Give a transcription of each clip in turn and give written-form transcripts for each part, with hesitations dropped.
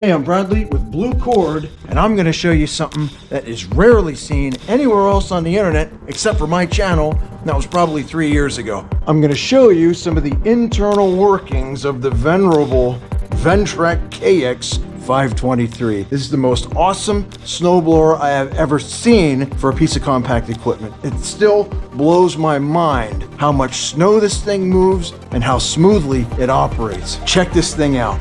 Hey, I'm Bradley with Blue Cord, and I'm going to show you something that is rarely seen anywhere else on the internet except for my channel, and that was probably 3 years ago. I'm going to show you some of the internal workings of the venerable Ventrac KX523. This is the most awesome snowblower I have ever seen for a piece of compact equipment. It still blows my mind how much snow this thing moves and how smoothly it operates. Check this thing out.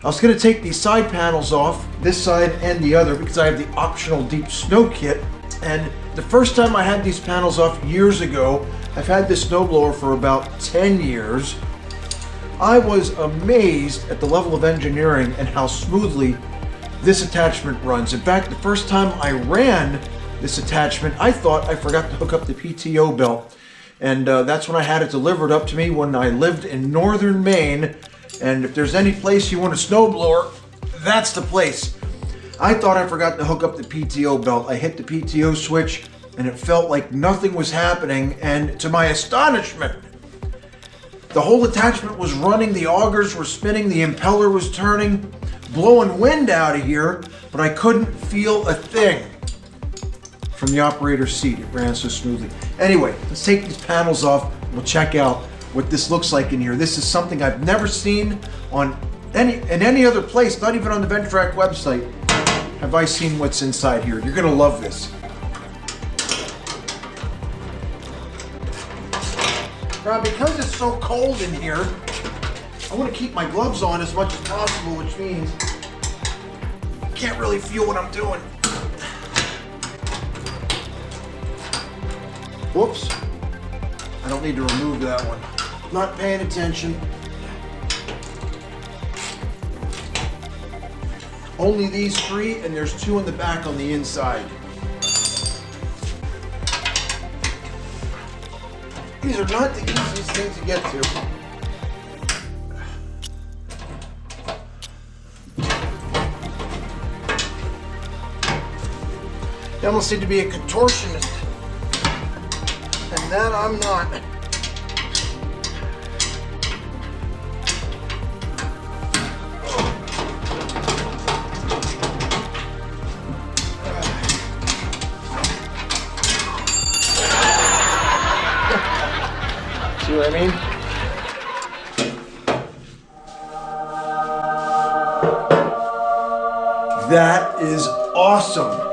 I was going to take these side panels off, this side and the other, because I have the optional deep snow kit. And the first time I had these panels off years ago, I've had this snowblower for about 10 years. I was amazed at the level of engineering and how smoothly this attachment runs. In fact, the first time I ran this attachment, I thought I forgot to hook up the PTO belt. And that's when I had it delivered up to me when I lived in northern Maine. And if there's any place you want a snowblower, that's the place. I thought I forgot to hook up the PTO belt. I hit the PTO switch and it felt like nothing was happening. And to my astonishment, the whole attachment was running, the augers were spinning, the impeller was turning, blowing wind out of here, but I couldn't feel a thing from the operator's seat. It ran so smoothly. Anyway, let's take these panels off. We'll check out what this looks like in here. This is something I've never seen on any other place, not even on the Ventrac website have I seen what's inside here. You're gonna love this. Now, because it's so cold in here, I want to keep my gloves on as much as possible, which means I can't really feel what I'm doing. Whoops. I don't need to remove that one. Not paying attention. Only these three, and there's two in the back on the inside. These are not the easiest things to get to. You almost need to be a contortionist, and that I'm not. See what I mean? That is awesome.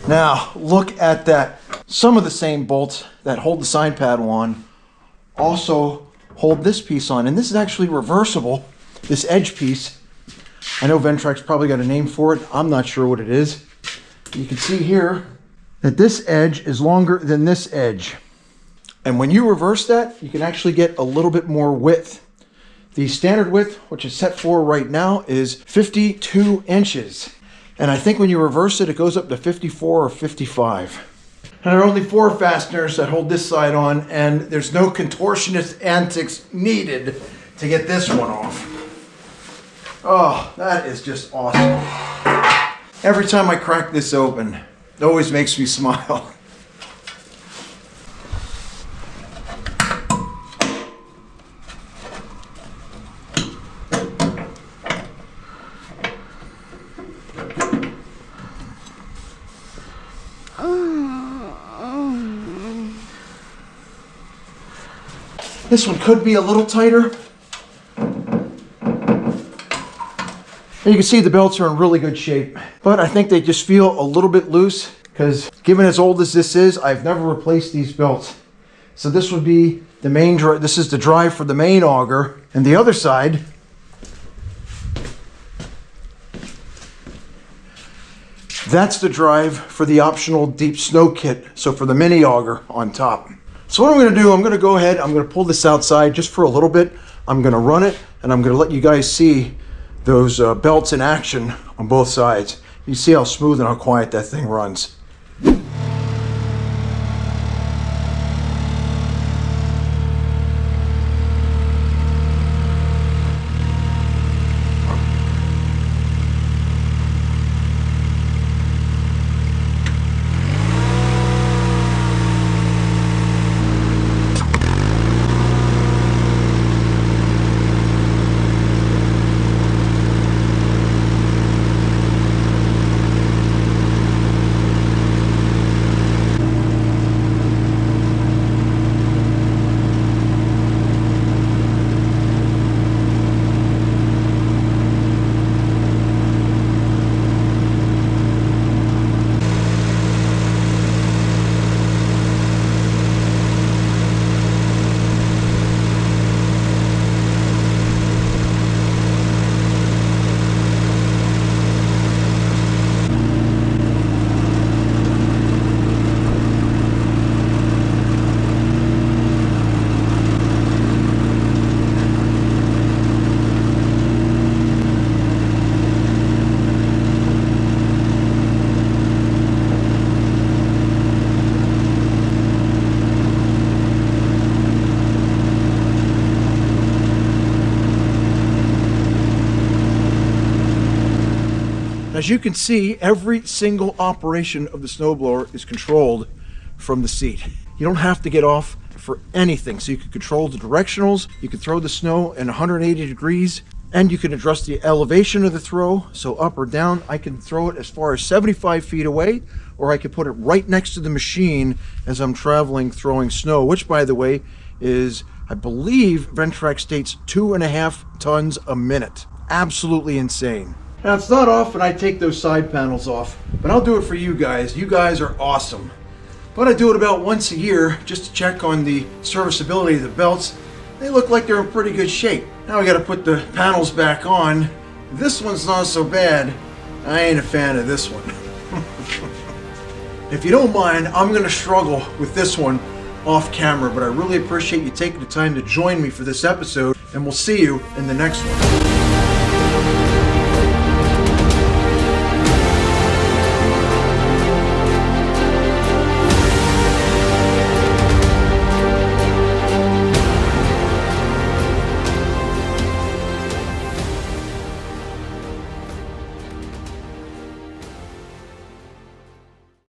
Now, look at that. Some of the same bolts that hold the side paddle on also hold this piece on. And this is actually reversible, this edge piece. I know Ventrac's probably got a name for it. I'm not sure what it is. You can see here that this edge is longer than this edge. And when you reverse that, you can actually get a little bit more width. The standard width, which is set for right now, is 52 inches. And I think when you reverse it, it goes up to 54 or 55. And there are only 4 fasteners that hold this side on, and there's no contortionist antics needed to get this one off. Oh, that is just awesome. Every time I crack this open, it always makes me smile. This one could be a little tighter. And you can see the belts are in really good shape, but I think they just feel a little bit loose because given as old as this is, I've never replaced these belts. So this would be the main drive. This is the drive for the main auger, and the other side that's the drive for the optional deep snow kit. So for the mini auger on top. So what I'm going to do, I'm going to go ahead, I'm going to pull this outside just for a little bit. I'm going to run it, and I'm going to let you guys see those belts in action on both sides. You see how smooth and how quiet that thing runs. As you can see, every single operation of the snowblower is controlled from the seat. You don't have to get off for anything. So you can control the directionals, you can throw the snow in 180 degrees, and you can adjust the elevation of the throw. So up or down, I can throw it as far as 75 feet away, or I can put it right next to the machine as I'm traveling, throwing snow, which by the way is, I believe Ventrac states 2.5 tons a minute. Absolutely insane. Now, it's not often I take those side panels off, but I'll do it for you guys. You guys are awesome. But I do it about once a year just to check on the serviceability of the belts. They look like they're in pretty good shape. Now we got to put the panels back on. This one's not so bad. I ain't a fan of this one. If you don't mind, I'm going to struggle with this one off camera, but I really appreciate you taking the time to join me for this episode, and we'll see you in the next one.